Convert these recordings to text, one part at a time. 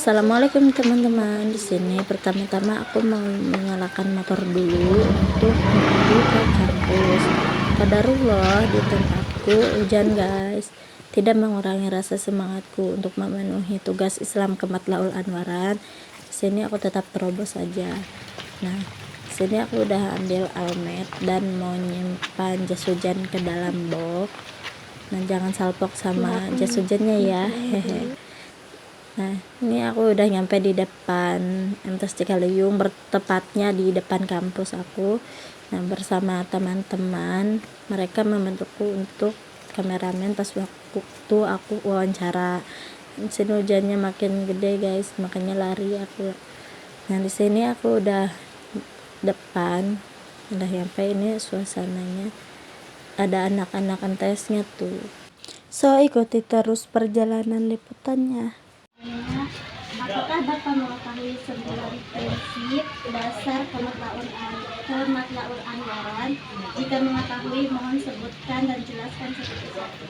Assalamualaikum teman-teman. Di sini pertama-tama aku mau menyalakan motor dulu untuk menuju ke kampus. Qadarullah di tempatku hujan guys, tidak mengurangi rasa semangatku untuk memenuhi tugas Islam ke Matlaul Anwaran. Di sini aku tetap terobos saja. Nah, di sini aku udah ambil almet dan mau nyimpan jas hujan ke dalam box. Nah, jangan salpok sama jas hujannya ya. Hehe. Nah, ini aku udah nyampe di depan MTS Cipayung, bertepatnya di depan kampus aku. Nah, bersama teman-teman, mereka membentukku untuk kameramen pas waktu aku wawancara. Di sini hujannya makin gede guys, makanya lari aku. Nah, di sini aku udah depan, udah nyampe. Ini suasananya, ada anak-anak MTS-nya tuh. So, ikuti terus perjalanan liputannya. Apakah Bapak mengetahui 9 prinsip dasar Matlaul Anwaran? Jika mengetahui, mohon sebutkan dan jelaskan satu-satu.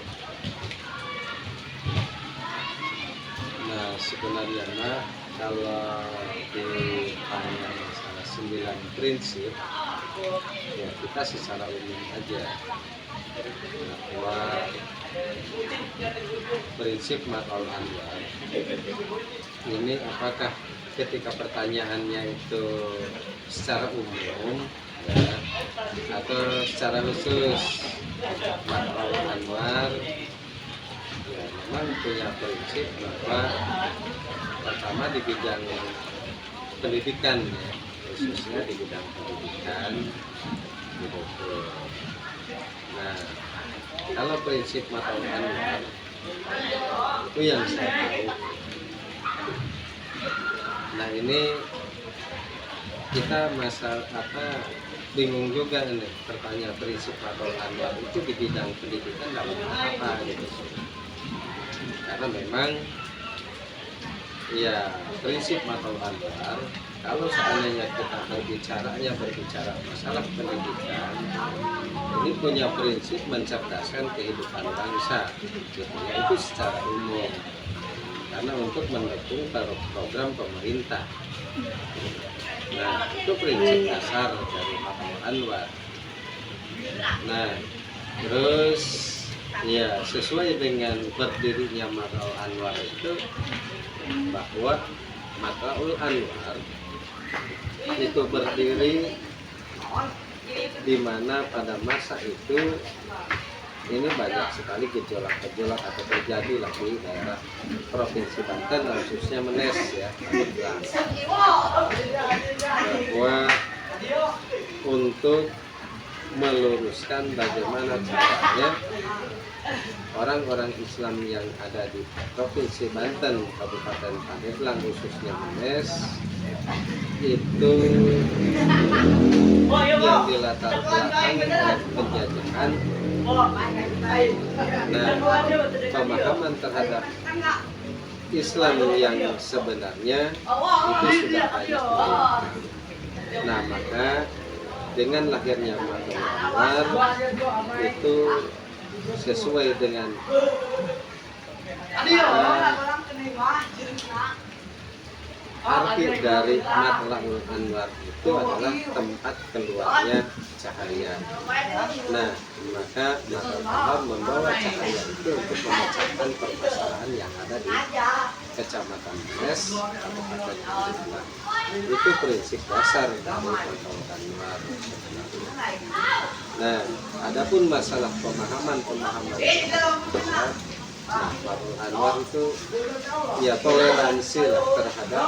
Nah, sebenarnya kalau ditanya masalah 9 prinsip, ya kita secara umum aja bahwa prinsip Matlaul Anwar ini apakah ketika pertanyaannya itu secara umum ya, atau secara khusus. Matlaul Anwar ya memang punya prinsip bahwa pertama di bidang pendidikan ya, khususnya di bidang pendidikan gitu. Nah, kalau prinsip Matlaul Anwar itu yang saya tahu. Nah, ini kita bingung juga nih, pertanyaan prinsip Matlaul Anwar itu di bidang pendidikan dalam apa gitu. Karena memang ya prinsip Matlaul Anwar kalau seandainya kita berbicara masalah pendidikan, ini punya prinsip mencerdaskan kehidupan bangsa gitu, yaitu secara umum karena untuk mendukung program pemerintah. Nah, itu prinsip dasar dari Matlaul Anwar. Nah, terus ya sesuai dengan berdirinya Matlaul Anwar itu bahwa Matlaul Anwar itu berdiri di mana pada masa itu ini banyak sekali gejolak-gejolak atau terjadi di daerah Provinsi Banten, khususnya Menes ya, bahwa untuk meluruskan bagaimana caranya orang-orang Islam yang ada di Provinsi Banten, Kabupaten Pandeglang khususnya Menes itu yang dilatar belakangi oleh penjajahan. Nah, pemahaman terhadap Islam yang sebenarnya itu sudah banyak. Nah, maka dengan lahirnya Matlaul Anwar itu sesuai dengan arti dari Matlaul Anwar itu adalah tempat keluarnya cahaya. Nah, maka Matlaul Anwar membawa cahaya itu untuk memecahkan permasalahan yang ada di Kecamatan Menes, Kabupaten Pandeglang. Itu prinsip dasar dari Matlaul Anwar. Nah, adapun masalah pemahaman Matlaul Anwar itu ya toleransi lah terhadap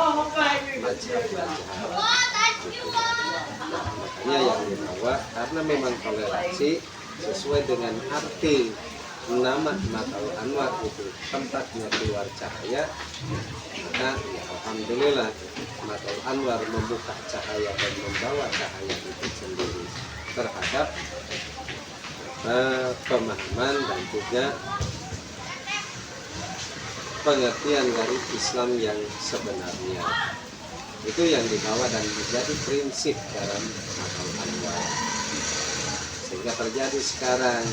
mazhab-mazhab gitu. Nah, makanya yang dibawa karena memang toleransi sesuai dengan arti nama Matlaul Anwar itu tempatnya keluar cahaya, maka ya alhamdulillah Matlaul Anwar membuka cahaya dan membawa cahaya itu sendiri terhadap pemahaman dan juga pengertian dari Islam yang sebenarnya. Itu yang dibawa dan menjadi prinsip dalam Matlaul Anwar. Sehingga terjadi sekarang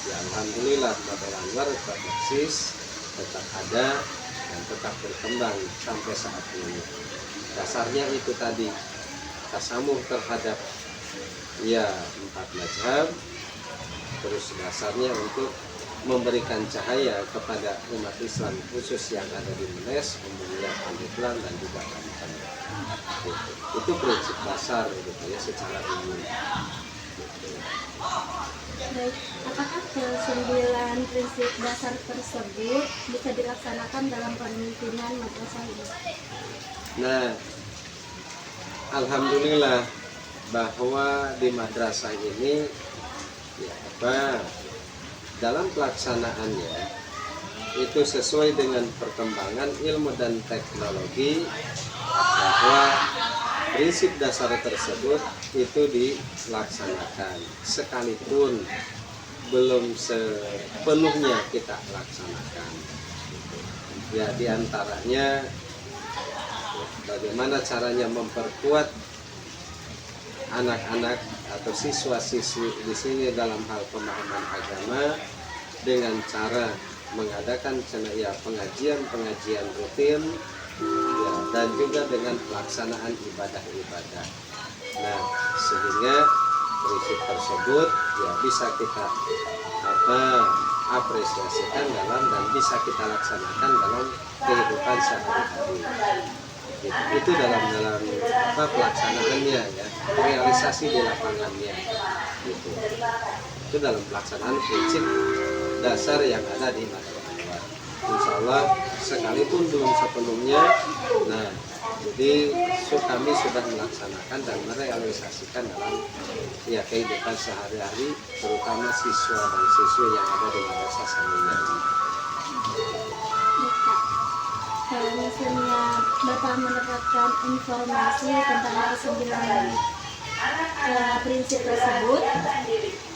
ya alhamdulillah Matlaul Anwar tetap eksis, tetap ada dan tetap berkembang sampai saat ini. Dasarnya itu tadi, tasamuh terhadap ya 4 mazhab, terus dasarnya untuk memberikan cahaya kepada umat Islam khusus yang ada di Menes, memuliakan Islam dan juga Banten. Itu prinsip dasar gitu ya secara umum. Baik, apakah ke-9 prinsip dasar tersebut bisa dilaksanakan dalam pemimpinan madrasah ini? Nah, alhamdulillah bahwa di madrasah ini ya dalam pelaksanaannya itu sesuai dengan perkembangan ilmu dan teknologi, bahwa prinsip dasar tersebut itu dilaksanakan sekalipun belum sepenuhnya kita laksanakan. Ya, diantaranya bagaimana caranya memperkuat anak-anak atau siswa-siswi di sini dalam hal pemahaman agama dengan cara mengadakan pengajian rutin ya, dan juga dengan pelaksanaan ibadah-ibadah. Nah, sehingga prinsip tersebut ya bisa kita apresiasikan dan bisa kita laksanakan dalam kehidupan sehari-hari. Itu dalam pelaksanaannya ya, realisasi di lapangannya gitu. Itu dalam pelaksanaan prinsip dasar yang ada di Mataul Anwar. Insya Allah sekalipun belum sepenuhnya, nah jadi kami sudah melaksanakan dan merealisasikan dalam ya kehidupan sehari-hari, terutama siswa dan siswi yang ada di madrasah Saniyah ini. Kalau misalnya Bapak mendapatkan informasi tentang ke-9 prinsip tersebut,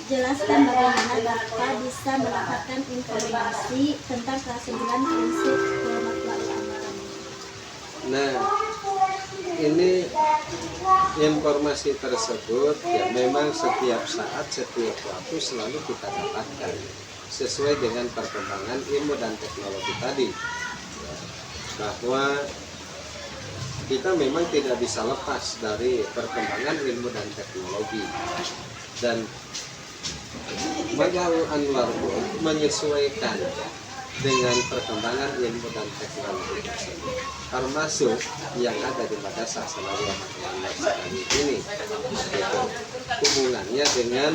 jelaskan bagaimana Bapak bisa mendapatkan informasi tentang ke-9 prinsip Matla'ul Anwar. Nah, ini informasi tersebut ya memang setiap saat, setiap waktu selalu kita dapatkan sesuai dengan perkembangan ilmu dan teknologi tadi. Bahwa kita memang tidak bisa lepas dari perkembangan ilmu dan teknologi, dan Matla'ul Anwar pun menyesuaikan dengan perkembangan ilmu dan teknologi tersebut, termasuk yang ada di Madrasah Sanawiyah Matla'ul Anwar sekarang ini, yaitu hubungannya dengan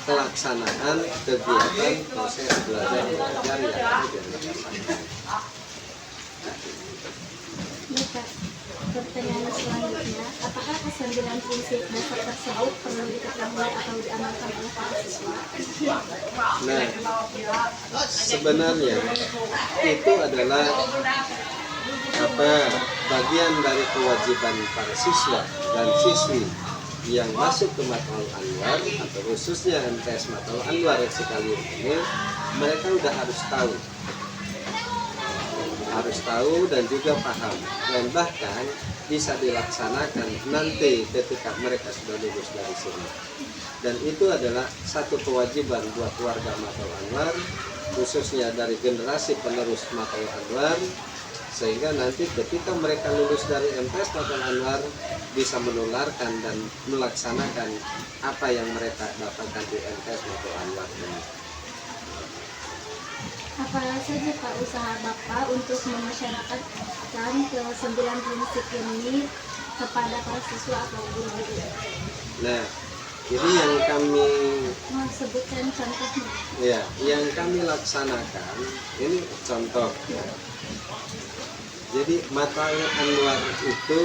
pelaksanaan kegiatan proses belajar mengajar yang ada di madrasah. Bapak, pertanyaan selanjutnya, apakah ke-9 prinsip dasar tersebut perlu diketahui atau diamalkan oleh para siswa? Nah, sebenarnya itu adalah bagian dari kewajiban para siswa dan siswi yang masuk ke Matla'ul Anwar atau khususnya MTS Matla'ul Anwar sekali ini. Mereka udah harus tahu dan juga paham, dan bahkan bisa dilaksanakan nanti ketika mereka sudah lulus dari sini. Dan itu adalah satu kewajiban buat warga Matla'ul Anwar, khususnya dari generasi penerus Matla'ul Anwar, sehingga nanti ketika mereka lulus dari MTS Matla'ul Anwar bisa menularkan dan melaksanakan apa yang mereka dapatkan di MTS Matla'ul Anwar ini. Apa saja Pak usaha Bapak untuk memasyarakatkan ke-9 prinsip ini kepada para siswa atau guru-guru? Nah, jadi yang kami Mau sebutkan contohnya? ya, yang kami laksanakan ini contoh. Ya. Jadi Matla'ul Anwar itu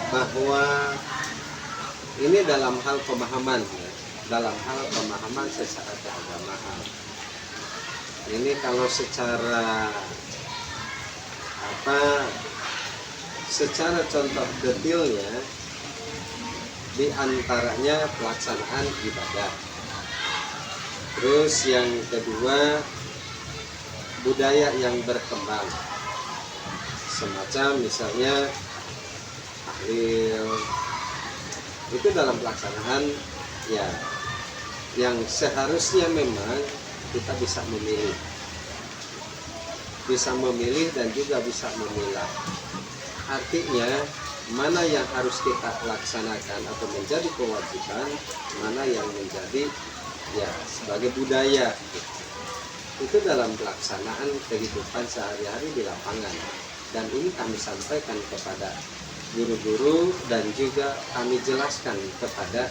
bahwa ini dalam hal pemahaman, ya, dalam hal pemahaman secara keagamaan. Ini kalau secara secara contoh detailnya, diantaranya pelaksanaan ibadah. Terus yang kedua, budaya yang berkembang, semacam misalnya tahlil, itu dalam pelaksanaan ya yang seharusnya memang kita bisa memilih. bisa memilih dan juga bisa memilah. Artinya mana yang harus kita laksanakan atau menjadi kewajiban, mana yang menjadi ya sebagai budaya. Itu dalam pelaksanaan kehidupan sehari-hari di lapangan. Dan ini kami sampaikan kepada guru-guru dan juga kami jelaskan kepada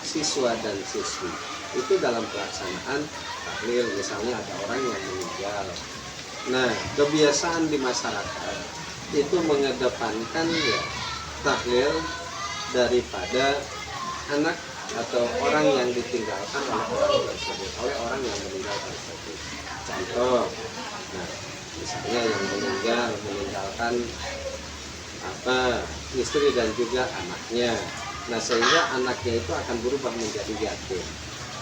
siswa dan siswi. Itu dalam pelaksanaan tahlil, misalnya ada orang yang meninggal. Nah, kebiasaan di masyarakat itu mengedepankan ya tahlil daripada anak atau orang yang ditinggalkan oleh orang tersebut, oleh orang yang meninggal tersebut. Contoh, nah misalnya yang meninggalkan istri dan juga anaknya. Nah sehingga anaknya itu akan berubah menjadi yatim.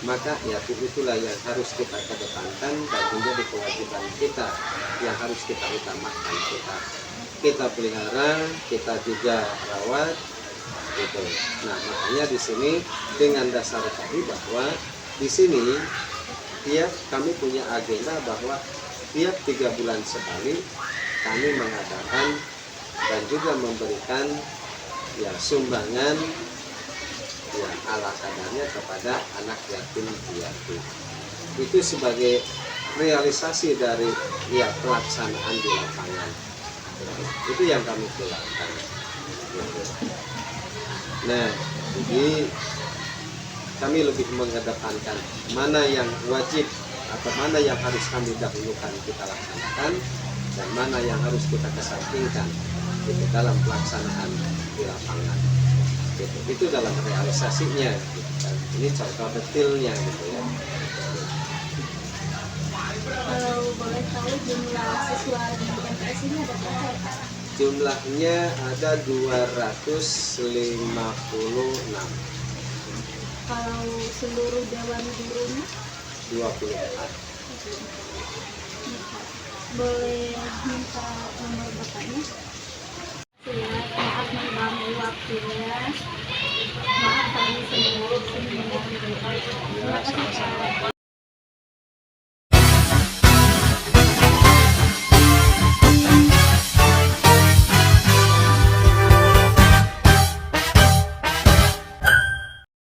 Maka yatim itulah yang harus kita kedepankan dan menjadi kewajiban kita yang harus kita utamakan. Kita pelihara, kita juga rawat, gitu. Nah makanya di sini dengan dasar tadi bahwa di sini ya kami punya agenda bahwa tiap 3 bulan sekali kami mengadakan dan juga memberikan ya sumbangan ya ala kadarnya kepada anak yatim piatu. Itu sebagai realisasi dari ya pelaksanaan di lapangan. Itu yang kami lakukan. Nah, jadi kami lebih mengedepankan mana yang wajib atau mana yang harus kami dahulukan kita laksanakan dan mana yang harus kita kesampingkan gitu, dalam pelaksanaan di lapangan. Gitu. Itu dalam realisasinya. Gitu, kan. Ini contoh detailnya gitu ya. Kalau boleh tahu jumlah siswa di MTS ini ada berapa ya Pak? Jumlahnya ada 256. Kalau seluruh dewan gurunya 24. boleh minta nomor bapaknya? Ya, maaf mengganggu waktunya.